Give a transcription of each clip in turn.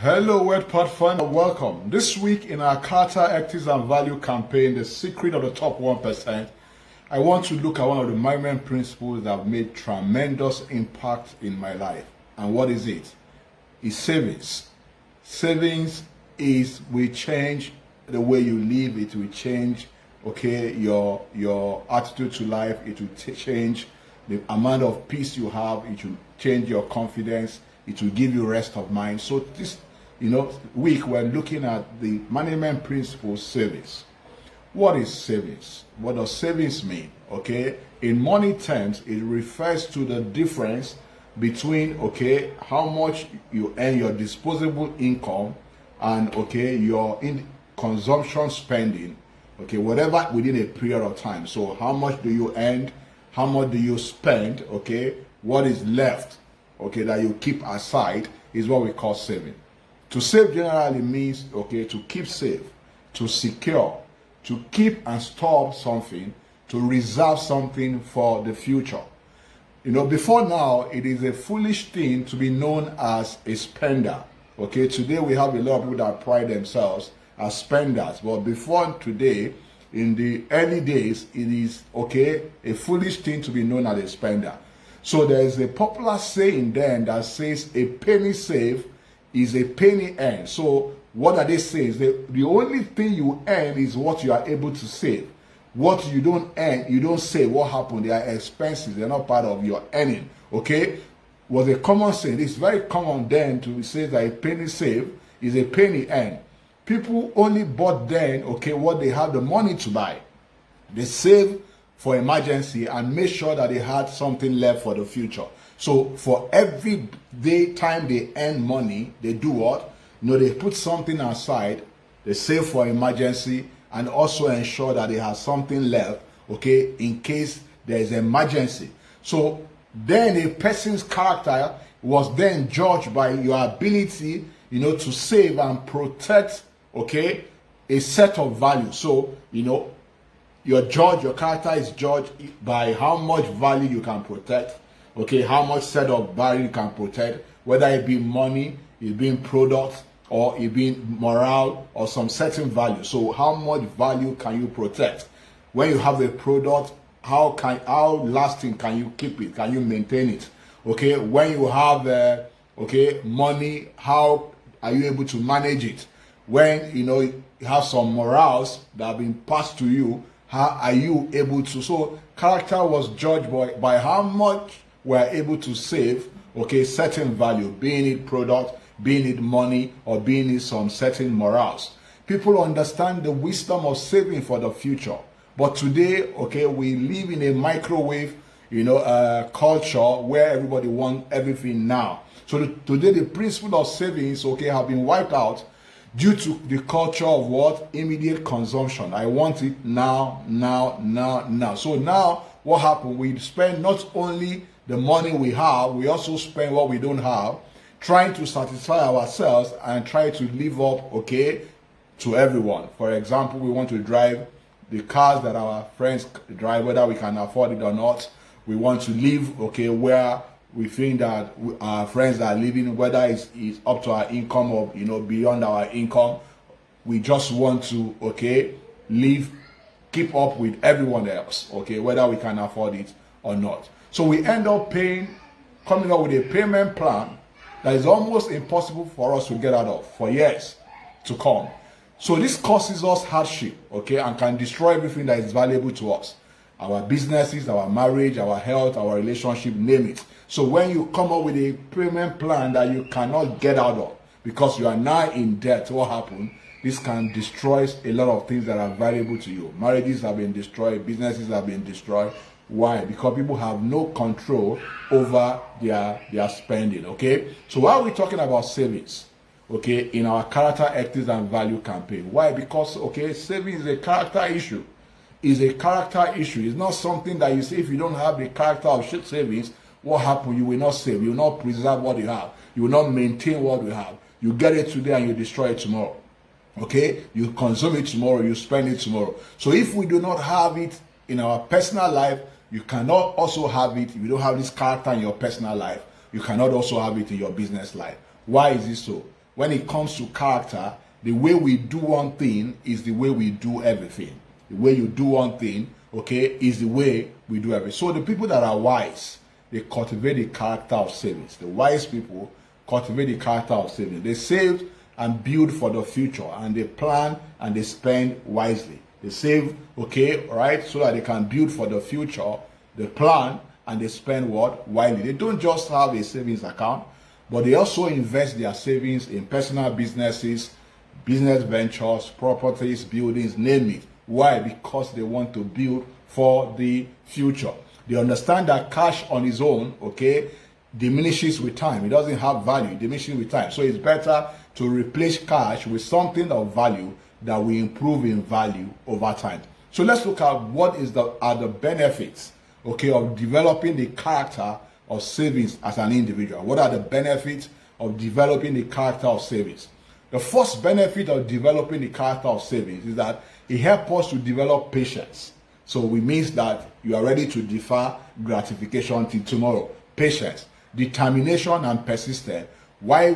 Hello, Word Pathfinder. Welcome. This week in our character, ethics, and value campaign, The Secret of the Top 1%, I want to look at one of the management principles that have made tremendous impact in my life. And what is it? It's savings. Savings will change the way you live. It will change, your attitude to life. It will change the amount of peace you have. It will change your confidence. It will give you rest of mind. So this week we're looking at the management principle savings. What is savings? What does savings mean? In money terms, it refers to the difference between how much you earn, your disposable income, and your consumption spending, whatever within a period of time. So how much do you earn? How much do you spend? What is left that you keep aside is what we call saving. To save generally means to keep safe, to secure, to keep and store something, to reserve something for the future. Before now, it is a foolish thing to be known as a spender. Today we have a lot of people that pride themselves as spenders, but before today, in the early days, it is a foolish thing to be known as a spender. So there is a popular saying then that says a penny saved is a penny earned. So what are they saying? The only thing you earn is what you are able to save. What you don't earn, you don't save. What happened? They are expenses. They're not part of your earning. Was a common saying. It's very common then to say that a penny saved is a penny earned. People only bought then, what they have the money to buy. They save for emergency and make sure that they had something left for the future. So for every day time they earn money, they do what? They put something aside, they save for emergency, and also ensure that they have something left, in case there is an emergency. So then a person's character was then judged by your ability, to save and protect, a set of values. So, your character is judged by how much value you can protect, how much set of value you can protect, whether it be money, it being product, or it being morale, or some certain value. So how much value can you protect? When you have a product, how lasting can you keep it? Can you maintain it? When you have money, how are you able to manage it? When you have some morals that have been passed to you, how are you able to? So character was judged by how much we're able to save, certain value, being it product, being it money, or being it some certain morals. People understand the wisdom of saving for the future. But today, we live in a microwave, culture where everybody wants everything now. So today the principle of savings, have been wiped out due to the culture of what? Immediate consumption. I want it now. So now what happened? We spend not only the money we have, we also spend what we don't have, trying to satisfy ourselves and try to live up, to everyone. For example, we want to drive the cars that our friends drive, whether we can afford it or not. We want to live, where we think that our friends are living, whether it's up to our income or beyond our income. We just want to live, keep up with everyone else, whether we can afford it or not. So we end up coming up with a payment plan that is almost impossible for us to get out of for years to come. So this causes us hardship, and can destroy everything that is valuable to us. Our businesses, our marriage, our health, our relationship, name it. So when you come up with a payment plan that you cannot get out of because you are now in debt, what happens? This can destroy a lot of things that are valuable to you. Marriages have been destroyed, businesses have been destroyed. Why? Because people have no control over their spending, So why are we talking about savings, in our character, ethics, and value campaign? Why? Because, saving is a character issue. It's a character issue. It's not something that you say, if you don't have the character of savings, what happens? You will not save. You will not preserve what you have. You will not maintain what you have. You get it today and you destroy it tomorrow. You consume it tomorrow, you spend it tomorrow. So if we do not have it in our personal life, you cannot also have it. If you don't have this character in your personal life, you cannot also have it in your business life. Why is this so? when it comes to character, the way we do one thing is the way we do everything. The way you do one thing, okay, is the way we do everything. So the people that are wise, they cultivate the character of savings. The wise people cultivate the character of savings. They save and build for the future, and they plan and they spend wisely. They save, okay, right, so that they can build for the future. They plan and they spend what? Wisely. They don't just have a savings account, but they also invest their savings in personal businesses, business ventures, properties, buildings, name it. Why? Because they want to build for the future. They understand that cash on its own, okay, diminishes with time. It doesn't have value, it diminishes with time. So it's better to replace cash with something of value that will improve in value over time. So let's look at what are the benefits, okay, of developing the character of savings as an individual. What are the benefits of developing the character of savings? The first benefit of developing the character of savings is that it helps us to develop patience. So it means that you are ready to defer gratification till tomorrow. Patience, determination, and persistence. Why,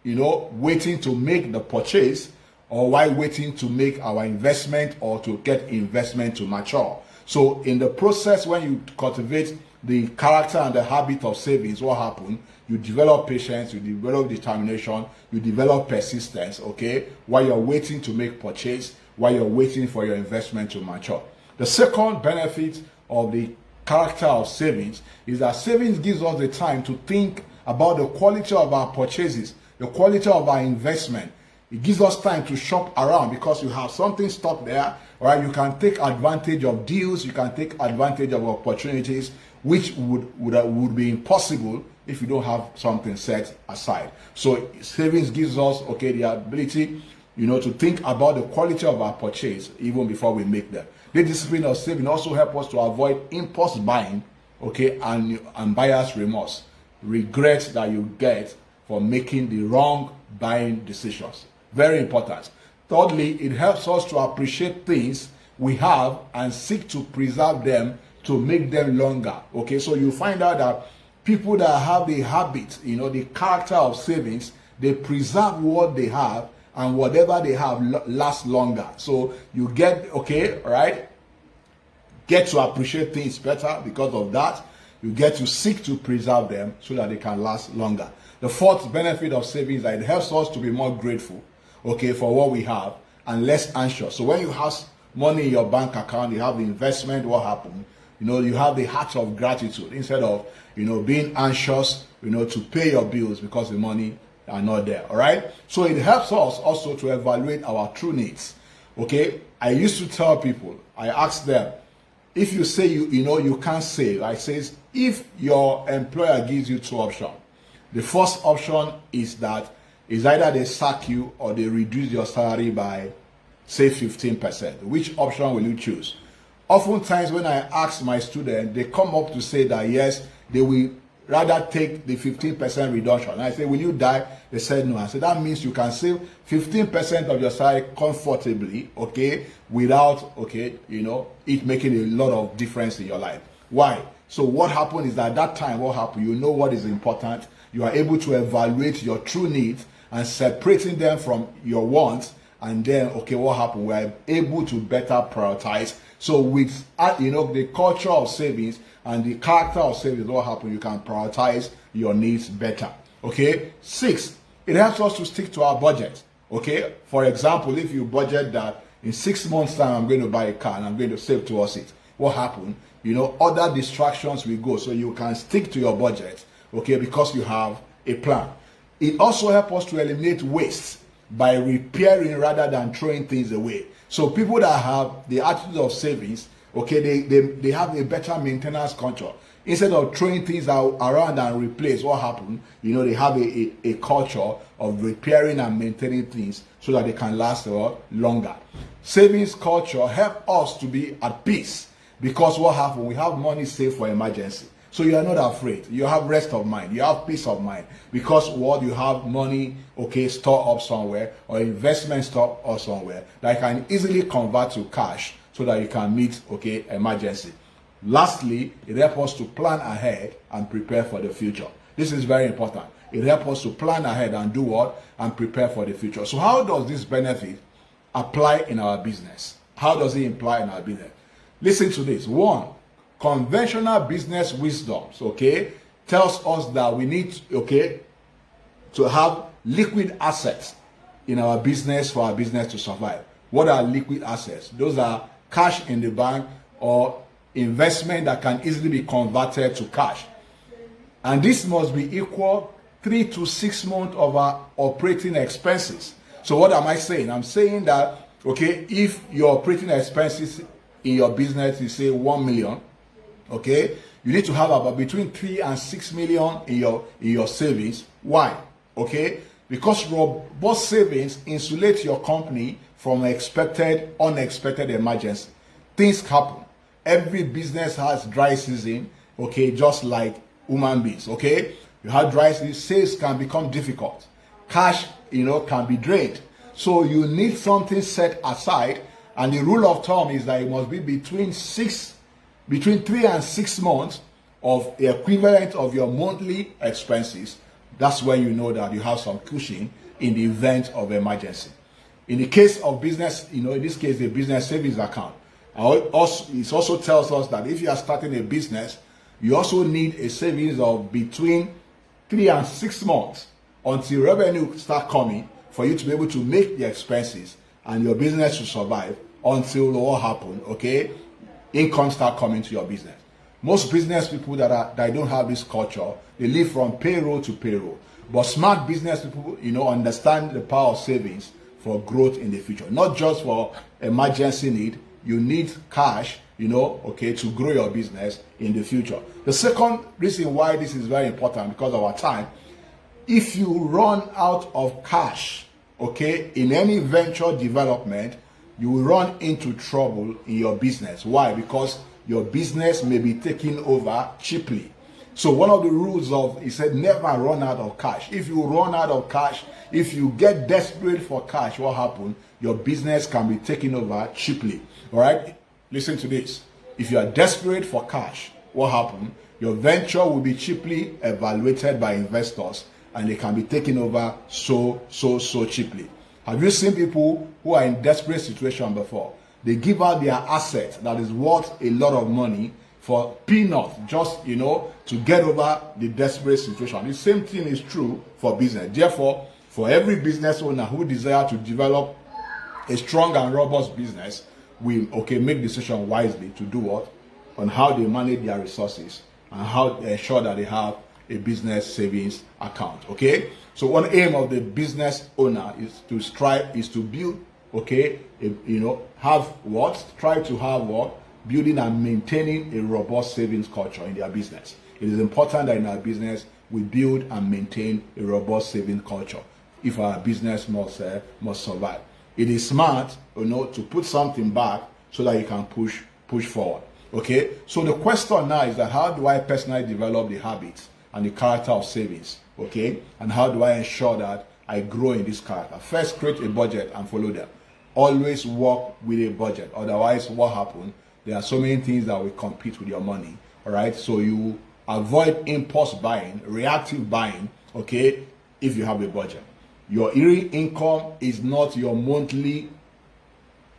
waiting to make the purchase, or why waiting to make our investment or to get investment to mature. So in the process, when you cultivate the character and the habit of savings, what happens? You develop patience, you develop determination, you develop persistence, okay, while you're waiting to make purchase, while you're waiting for your investment to mature. The second benefit of the character of savings is that savings gives us the time to think about the quality of our purchases, the quality of our investment. It gives us time to shop around because you have something stuck there, right? You can take advantage of deals, you can take advantage of opportunities, which would be impossible if you don't have something set aside. So savings gives us, okay, the ability, to think about the quality of our purchase even before we make them. The discipline of saving also helps us to avoid impulse buying, okay, and buyer's remorse, regret that you get for making the wrong buying decisions. Very important. Thirdly, it helps us to appreciate things we have and seek to preserve them to make them longer. Okay, so you find out that people that have the habit, the character of savings, they preserve what they have, and whatever they have lasts longer. So you get, okay, right, get to appreciate things better because of that. You get to seek to preserve them so that they can last longer. The fourth benefit of savings is that it helps us to be more grateful, okay, for what we have and less anxious. So when you have money in your bank account, you have investment, what happens? You have the heart of gratitude instead of, being anxious, to pay your bills because the money are not there. All right. So it helps us also to evaluate our true needs. Okay. I used to tell people, I ask them, if you say you can't save, I says, if your employer gives you two options, the first option is either they sack you or they reduce your salary by, say, 15%. Which option will you choose? Oftentimes when I ask my students, they come up to say that yes, they will rather take the 15% reduction. And I say, will you die? They said no. I said, that means you can save 15% of your salary comfortably, okay, without, okay, it making a lot of difference in your life. Why? So what happened is that at that time, what happened? You know what is important. You are able to evaluate your true needs and separating them from your wants. And then, okay, what happened? We are able to better prioritize. So with, the culture of savings and the character of savings, what happened? You can prioritize your needs better. Okay. 6, it helps us to stick to our budget. Okay. For example, if you budget that in 6 months' time, I'm going to buy a car and I'm going to save towards it. What happened? Other distractions will go. So you can stick to your budget. Okay. Because you have a plan. It also helps us to eliminate waste by repairing rather than throwing things away. So people that have the attitude of savings, okay, they have a better maintenance culture. Instead of throwing things around and replace, what happened? They have a culture of repairing and maintaining things so that they can last longer. Savings culture help us to be at peace because what happened? We have money saved for emergency. So you are not afraid. You have rest of mind. You have peace of mind because you have money, okay, stored up somewhere or investment stored up somewhere that can easily convert to cash so that you can meet, okay, emergency. Lastly, it helps us to plan ahead and prepare for the future. This is very important. It helps us to plan ahead and do what? And prepare for the future. So how does this benefit apply in our business? How does it apply in our business? Listen to this. One, conventional business wisdoms, okay, tells us that we need, okay, to have liquid assets in our business for our business to survive. What are liquid assets? Those are cash in the bank or investment that can easily be converted to cash. And this must be equal 3 to 6 months of our operating expenses. So what am I saying? I'm saying that, okay, if your operating expenses in your business is say 1 million, okay, you need to have about between 3 and 6 million in your savings. Why? Okay, because robust savings insulate your company from unexpected emergency. Things happen. Every business has dry season, okay, just like human beings, okay? You have dry season, sales can become difficult. Cash, can be drained. So you need something set aside, and the rule of thumb is that it must be between 3 and 6 months of the equivalent of your monthly expenses. That's when you know that you have some cushion in the event of emergency. In the case of business, in this case, the business savings account. It also tells us that if you are starting a business, you also need a savings of between 3 and 6 months until revenue start coming for you to be able to make the expenses and your business to survive until what happen, okay? Income start coming to your business. Most business people that don't have this culture, they live from payroll to payroll. But smart business people, understand the power of savings for growth in the future. Not just for emergency need. You need cash, okay, to grow your business in the future. The second reason why this is very important, because of our time, if you run out of cash, okay, in any venture development, you will run into trouble in your business. Why? Because your business may be taken over cheaply. So one of the rules he said, never run out of cash. If you run out of cash, if you get desperate for cash, what happens? Your business can be taken over cheaply. All right? Listen to this. If you are desperate for cash, what happens? Your venture will be cheaply evaluated by investors, and they can be taken over so cheaply. Have you seen people who are in desperate situation before? They give out their asset that is worth a lot of money for peanuts, just, to get over the desperate situation. The same thing is true for business. Therefore, for every business owner who desires to develop a strong and robust business, we make decision wisely to do what? On how they manage their resources and how they ensure that they have a business savings account. Okay? So one aim of the business owner is to build, building and maintaining a robust savings culture in their business. It is important that in our business we build and maintain a robust savings culture if our business must survive. It is smart, to put something back so that you can push forward. Okay? So the question now is that how do I personally develop the habits and the character of savings? Okay? And how do I ensure that I grow in this character? First, create a budget and follow them. Always work with a budget. Otherwise, what happens? There are so many things that will compete with your money. All right? So you avoid impulse buying, reactive buying, okay, if you have a budget. Your yearly income is not your monthly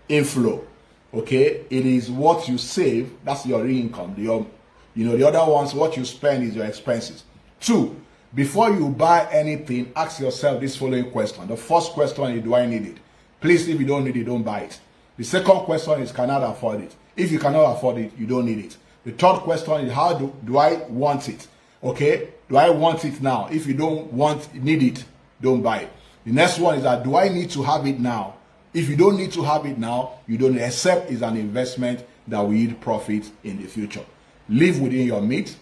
inflow. Okay? It is what you save. That's your real income. The other ones, what you spend is your expenses. 2, before you buy anything, ask yourself this following question. The first question is, do I need it? Please, if you don't need it, don't buy it. The second question is, can I afford it? If you cannot afford it, you don't need it. The third question is, how do I want it? Okay? Do I want it now? If you don't need it, don't buy it. The next one is that, do I need to have it now? If you don't need to have it now, you don't, except it's an investment that will yield profit in the future. Live within your means.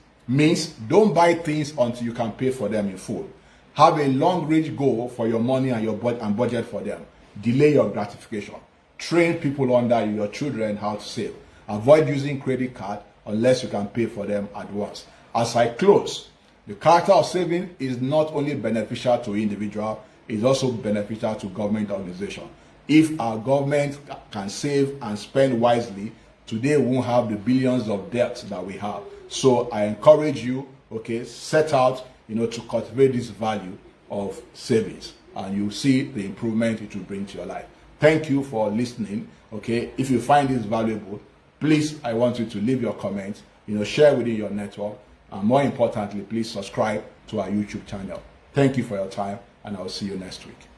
Don't buy things until you can pay for them in full. Have a long-range goal for your money and budget for them. Delay your gratification. Train people under you, your children, how to save. Avoid using credit card unless you can pay for them at once. As I close, the character of saving is not only beneficial to individual, it's also beneficial to government organization. If our government can save and spend wisely, today we won't have the billions of debt that we have. So I encourage you, okay, set out, to cultivate this value of savings, and you see the improvement it will bring to your life. Thank you for listening. Okay, if you find this valuable, please, I want you to leave your comments, share within your network, and more importantly, please subscribe to our YouTube channel. Thank you for your time, and I'll see you next week.